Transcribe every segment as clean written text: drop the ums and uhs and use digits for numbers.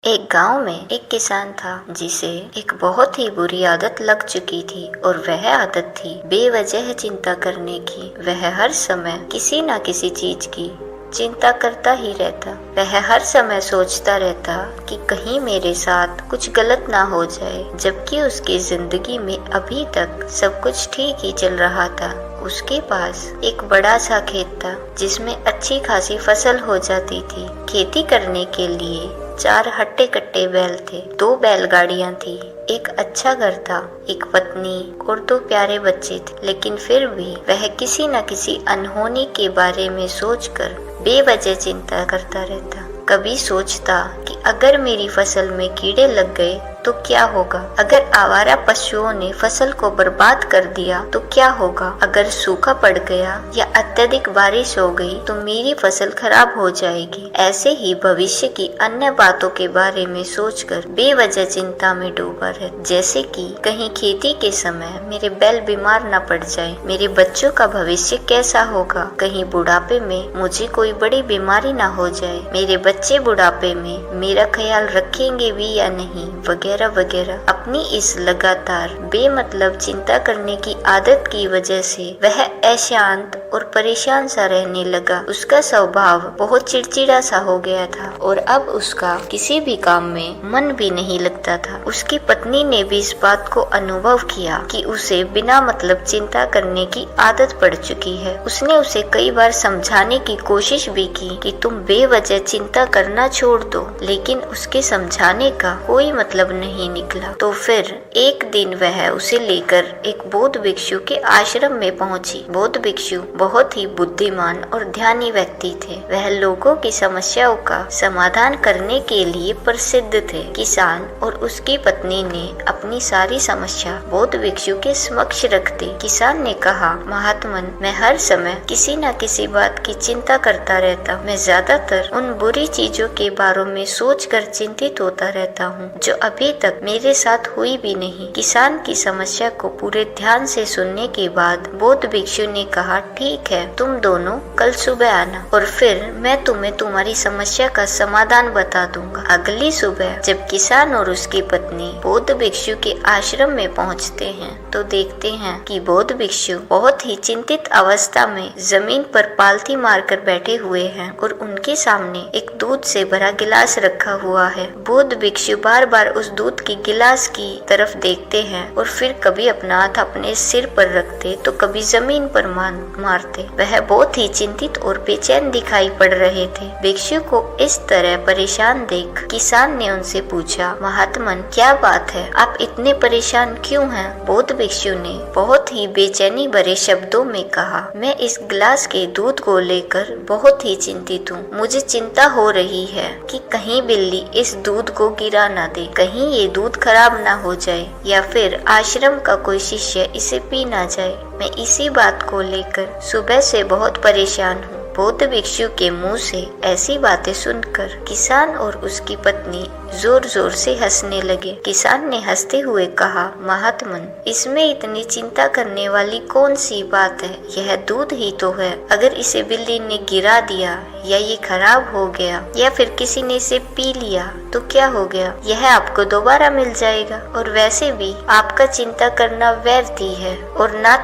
एक गांव में एक किसान था जिसे एक बहुत ही बुरी आदत लग चुकी थी और वह आदत थी बेवजह चिंता करने की। वह हर समय किसी न किसी चीज की चिंता करता ही रहता। वह हर समय सोचता रहता कि कहीं मेरे साथ कुछ गलत ना हो जाए, जबकि उसकी जिंदगी में अभी तक सब कुछ ठीक ही चल रहा था। उसके पास एक बड़ा सा खेत था जिसमें अच्छी खासी फसल हो जाती थी। खेती करने के लिए 4 हट्टे कट्टे बैल थे, 2 बैलगाड़ियां थी, एक अच्छा घर था, एक पत्नी और 2 प्यारे बच्चे थे। लेकिन फिर भी वह किसी न किसी अनहोनी के बारे में सोचकर बेवजह चिंता करता रहता। कभी सोचता कि अगर मेरी फसल में कीड़े लग गए तो क्या होगा, अगर आवारा पशुओं ने फसल को बर्बाद कर दिया तो क्या होगा, अगर सूखा पड़ गया या अत्यधिक बारिश हो गई तो मेरी फसल खराब हो जाएगी। ऐसे ही भविष्य की अन्य बातों के बारे में सोचकर बेवजह चिंता में डूबा रहता। जैसे कि कहीं खेती के समय मेरे बैल बीमार न पड़ जाए, मेरे बच्चों का भविष्य कैसा होगा, कहीं बुढ़ापे में मुझे कोई बड़ी बीमारी ना हो जाए, मेरे बच्चे बुढ़ापे में मेरा ख्याल रखेंगे भी या नहीं, वगैरह वगैरह। अपनी इस लगातार बेमतलब चिंता करने की आदत की वजह से वह अशांत और परेशान सा रहने लगा। उसका स्वभाव बहुत चिड़चिड़ा सा हो गया था और अब उसका किसी भी काम में मन भी नहीं लगता था। उसकी पत्नी ने भी इस बात को अनुभव किया कि उसे बिना मतलब चिंता करने की आदत पड़ चुकी है। उसने उसे कई बार समझाने की कोशिश भी की कि तुम बेवजह चिंता करना छोड़ दो, लेकिन उसके समझाने का कोई मतलब नहीं निकला। तो फिर एक दिन वह उसे लेकर एक बौद्ध भिक्षु के आश्रम में पहुंची। बौद्ध भिक्षु बहुत ही बुद्धिमान और ध्यानी व्यक्ति थे। वह लोगों की समस्याओं का समाधान करने के लिए प्रसिद्ध थे। किसान और उसकी पत्नी ने अपनी सारी समस्या बौद्ध भिक्षु के समक्ष रख दी। किसान ने कहा, महात्मन, मैं हर समय किसी न किसी बात की चिंता करता रहता। मैं ज्यादातर उन बुरी चीजों के बारे में सोचकर चिंतित होता रहता हूँ जो अभी तक मेरे साथ हुई भी नहीं। किसान की समस्या को पूरे ध्यान से सुनने के बाद बौद्ध भिक्षु ने कहा, ठीक है, तुम दोनों कल सुबह आना और फिर मैं तुम्हें तुम्हारी समस्या का समाधान बता दूंगा। अगली सुबह जब किसान और उसकी पत्नी बौद्ध भिक्षु के आश्रम में पहुंचते हैं तो देखते हैं कि बौद्ध भिक्षु बहुत ही चिंतित अवस्था में जमीन पर पालथी मारकर बैठे हुए हैं और उनके सामने एक दूध से भरा गिलास रखा हुआ है। बौद्ध भिक्षु बार बार उस दूध की गिलास की तरफ देखते हैं और फिर कभी अपना हाथ अपने सिर पर रखते तो कभी जमीन पर मारते। वह बहुत ही चिंतित और बेचैन दिखाई पड़ रहे थे। भिक्षु को इस तरह परेशान देख किसान ने उनसे पूछा, महात्मन, क्या बात है, आप इतने परेशान क्यों हैं? बौद्ध भिक्षु ने बहुत ही बेचैनी भरे शब्दों में कहा, मैं इस गिलास के दूध को लेकर बहुत ही चिंतित हूँ। मुझे चिंता हो रही है कि कहीं बिल्ली इस दूध को गिरा ना दे, कहीं ये दूध खराब ना हो जाए या फिर आश्रम का कोई शिष्य इसे पी ना जाए। मैं इसी बात को लेकर सुबह से बहुत परेशान हूँ। बौद्ध भिक्षु के मुंह से ऐसी बातें सुनकर किसान और उसकी पत्नी जोर जोर से हंसने लगे। किसान ने हंसते हुए कहा, महात्मन, इसमें इतनी चिंता करने वाली कौन सी बात है? यह दूध ही तो है। अगर इसे बिल्ली ने गिरा दिया या ये खराब हो गया या फिर किसी ने इसे पी लिया तो क्या हो गया? यह आपको दोबारा मिल जाएगा और वैसे भी आपका चिंता करना व्यर्थ ही है। और ना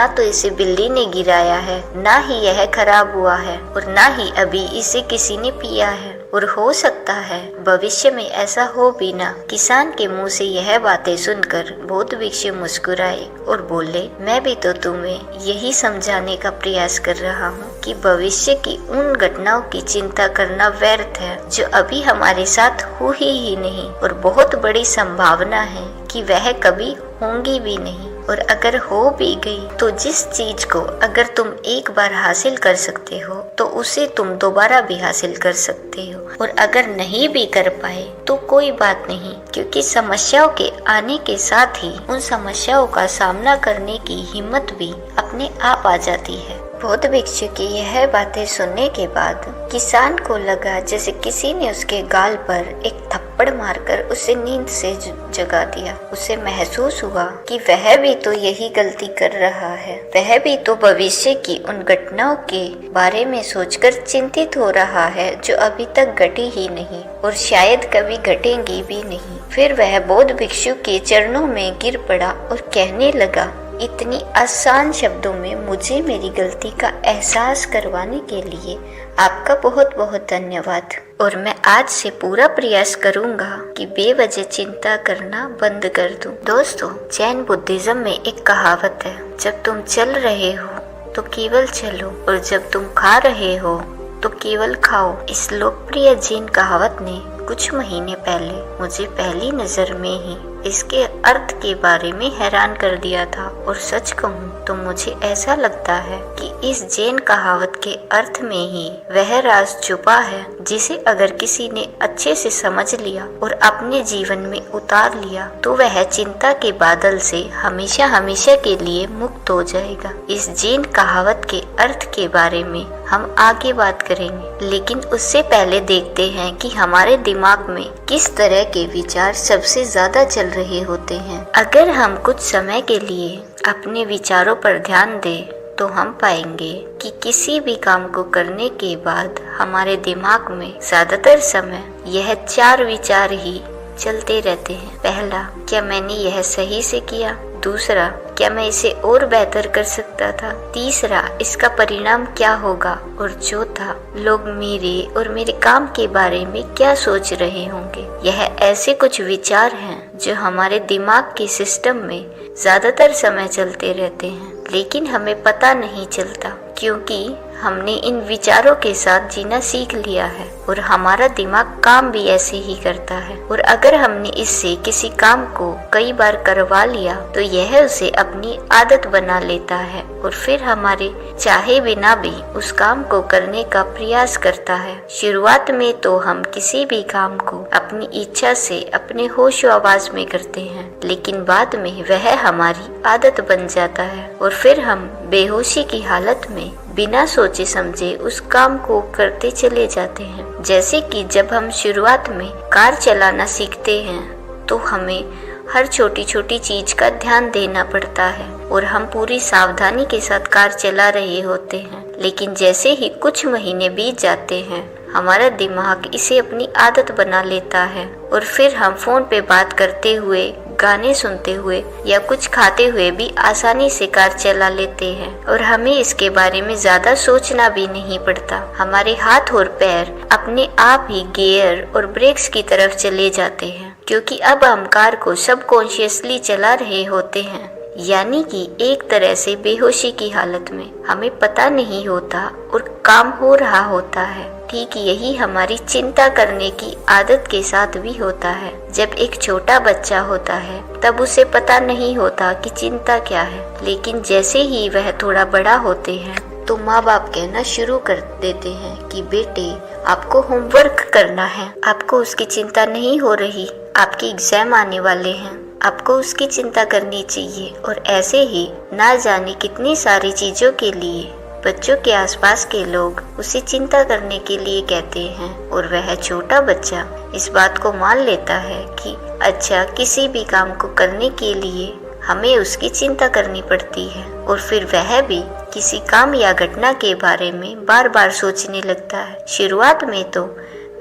तो इसे बिल्ली ने गिराया है, ना ही यह खराब हुआ है और ना ही अभी इसे किसी ने पिया है और हो सकता है भविष्य में ऐसा हो भी ना। किसान के मुंह से यह बातें सुनकर बौद्ध भिक्षु मुस्कुराए और बोले, मैं भी तो तुम्हें यही समझाने का प्रयास कर रहा हूँ कि भविष्य की उन घटनाओं की चिंता करना व्यर्थ है जो अभी हमारे साथ हुई ही नहीं और बहुत बड़ी संभावना है कि वह कभी होंगी भी नहीं। और अगर हो भी गई तो जिस चीज को अगर तुम एक बार हासिल कर सकते हो तो उसे तुम दोबारा भी हासिल कर सकते हो, और अगर नहीं भी कर पाए तो कोई बात नहीं, क्योंकि समस्याओं के आने के साथ ही उन समस्याओं का सामना करने की हिम्मत भी अपने आप आ जाती है। बौद्ध भिक्षु की यह बातें सुनने के बाद किसान को लगा जैसे किसी ने उसके गाल पर एक थप्पड़ मारकर उसे नींद से जगा दिया। उसे महसूस हुआ कि वह भी तो यही गलती कर रहा है। वह भी तो भविष्य की उन घटनाओं के बारे में सोचकर चिंतित हो रहा है जो अभी तक घटी ही नहीं और शायद कभी घटेंगी भी नहीं। फिर वह बौद्ध भिक्षु के चरणों में गिर पड़ा और कहने लगा, इतनी आसान शब्दों में मुझे मेरी गलती का एहसास करवाने के लिए आपका बहुत बहुत धन्यवाद। और मैं आज से पूरा प्रयास करूंगा कि बेवजह चिंता करना बंद कर दूं। दोस्तों, जैन बुद्धिज्म में एक कहावत है, जब तुम चल रहे हो तो केवल चलो और जब तुम खा रहे हो तो केवल खाओ। इस लोकप्रिय जैन कहावत ने कुछ महीने पहले मुझे पहली नजर में ही इसके अर्थ के बारे में हैरान कर दिया था। और सच कहूँ तो मुझे ऐसा लगता है कि इस जैन कहावत के अर्थ में ही वह राज छुपा है जिसे अगर किसी ने अच्छे से समझ लिया और अपने जीवन में उतार लिया तो वह चिंता के बादल से हमेशा हमेशा के लिए मुक्त हो जाएगा। इस जैन कहावत के अर्थ के बारे में हम आगे बात करेंगे, लेकिन उससे पहले देखते हैं कि हमारे दिमाग में किस तरह के विचार सबसे ज्यादा चल रहे होते हैं। अगर हम कुछ समय के लिए अपने विचारों पर ध्यान दें तो हम पाएंगे कि किसी भी काम को करने के बाद हमारे दिमाग में ज्यादातर समय यह 4 विचार ही चलते रहते हैं। पहला, क्या मैंने यह सही से किया? दूसरा, क्या मैं इसे और बेहतर कर सकता था? तीसरा, इसका परिणाम क्या होगा? और चौथा, लोग मेरे और मेरे काम के बारे में क्या सोच रहे होंगे? यह ऐसे कुछ विचार हैं जो हमारे दिमाग के सिस्टम में ज्यादातर समय चलते रहते हैं, लेकिन हमें पता नहीं चलता क्योंकि हमने इन विचारों के साथ जीना सीख लिया है और हमारा दिमाग काम भी ऐसे ही करता है। और अगर हमने इससे किसी काम को कई बार करवा लिया तो यह उसे अपनी आदत बना लेता है और फिर हमारे चाहे बिना भी उस काम को करने का प्रयास करता है। शुरुआत में तो हम किसी भी काम को अपनी इच्छा से अपने होशो आवाज में करते हैं, लेकिन बाद में वह हमारी आदत बन जाता है और फिर हम बेहोशी की हालत में बिना सोचे समझे उस काम को करते चले जाते हैं। जैसे कि जब हम शुरुआत में कार चलाना सीखते हैं तो हमें हर छोटी छोटी चीज का ध्यान देना पड़ता है और हम पूरी सावधानी के साथ कार चला रहे होते हैं, लेकिन जैसे ही कुछ महीने बीत जाते हैं हमारा दिमाग इसे अपनी आदत बना लेता है और फिर हम फोन पे बात करते हुए, गाने सुनते हुए या कुछ खाते हुए भी आसानी से कार चला लेते हैं और हमें इसके बारे में ज्यादा सोचना भी नहीं पड़ता। हमारे हाथ और पैर अपने आप ही गियर और ब्रेक्स की तरफ चले जाते हैं क्योंकि अब हम कार को सबकॉन्शियसली चला रहे होते हैं, यानी कि एक तरह से बेहोशी की हालत में। हमें पता नहीं होता और काम हो रहा होता है। ठीक यही हमारी चिंता करने की आदत के साथ भी होता है। जब एक छोटा बच्चा होता है तब उसे पता नहीं होता कि चिंता क्या है, लेकिन जैसे ही वह थोड़ा बड़ा होते हैं तो माँ बाप कहना शुरू कर देते हैं कि बेटे आपको होमवर्क करना है। आपको उसकी चिंता नहीं हो रही, आपके एग्जाम आने वाले हैं, आपको उसकी चिंता करनी चाहिए। और ऐसे ही ना जाने कितनी सारी चीजों के लिए बच्चों के आसपास के लोग उसे चिंता करने के लिए कहते हैं और वह छोटा बच्चा इस बात को मान लेता है कि अच्छा, किसी भी काम को करने के लिए हमें उसकी चिंता करनी पड़ती है और फिर वह भी किसी काम या घटना के बारे में बार बार सोचने लगता है। शुरुआत में तो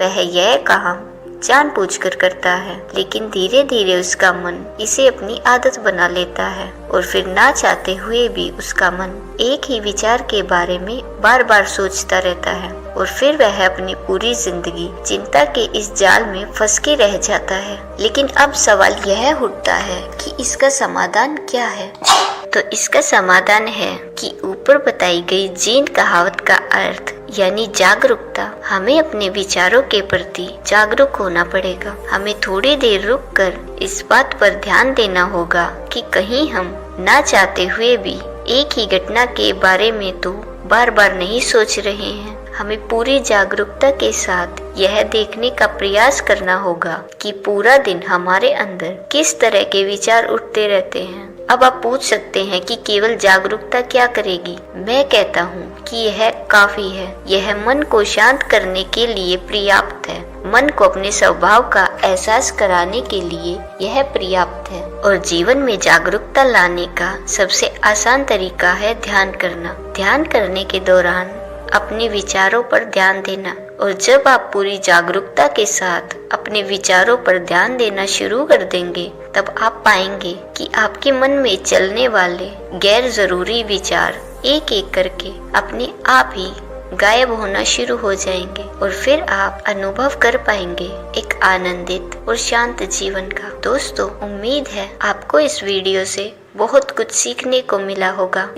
वह यह काम जानबूझकर करता है, लेकिन धीरे धीरे उसका मन इसे अपनी आदत बना लेता है और फिर ना चाहते हुए भी उसका मन एक ही विचार के बारे में बार बार सोचता रहता है और फिर वह अपनी पूरी जिंदगी चिंता के इस जाल में फंस के रह जाता है। लेकिन अब सवाल यह उठता है कि इसका समाधान क्या है? तो इसका समाधान है कि ऊपर बताई गई जैन कहावत का अर्थ यानी जागरूकता। हमें अपने विचारों के प्रति जागरूक होना पड़ेगा। हमें थोड़ी देर रुककर इस बात पर ध्यान देना होगा कि कहीं हम ना चाहते हुए भी एक ही घटना के बारे में तो बार बार नहीं सोच रहे हैं। हमें पूरी जागरूकता के साथ यह देखने का प्रयास करना होगा कि पूरा दिन हमारे अंदर किस तरह के विचार उठते रहते हैं अब आप पूछ सकते हैं कि केवल जागरूकता क्या करेगी। मैं कहता हूँ कि यह काफी है। यह मन को शांत करने के लिए पर्याप्त है। मन को अपने स्वभाव का एहसास कराने के लिए यह पर्याप्त है। और जीवन में जागरूकता लाने का सबसे आसान तरीका है ध्यान करना। ध्यान करने के दौरान अपने विचारों पर ध्यान देना। और जब आप पूरी जागरूकता के साथ अपने विचारों पर ध्यान देना शुरू कर देंगे, तब आप पाएंगे कि आपके मन में चलने वाले गैर जरूरी विचार एक एक करके अपने आप ही गायब होना शुरू हो जाएंगे। और फिर आप अनुभव कर पाएंगे एक आनंदित और शांत जीवन का। दोस्तों, उम्मीद है आपको इस वीडियो से बहुत कुछ सीखने को मिला होगा।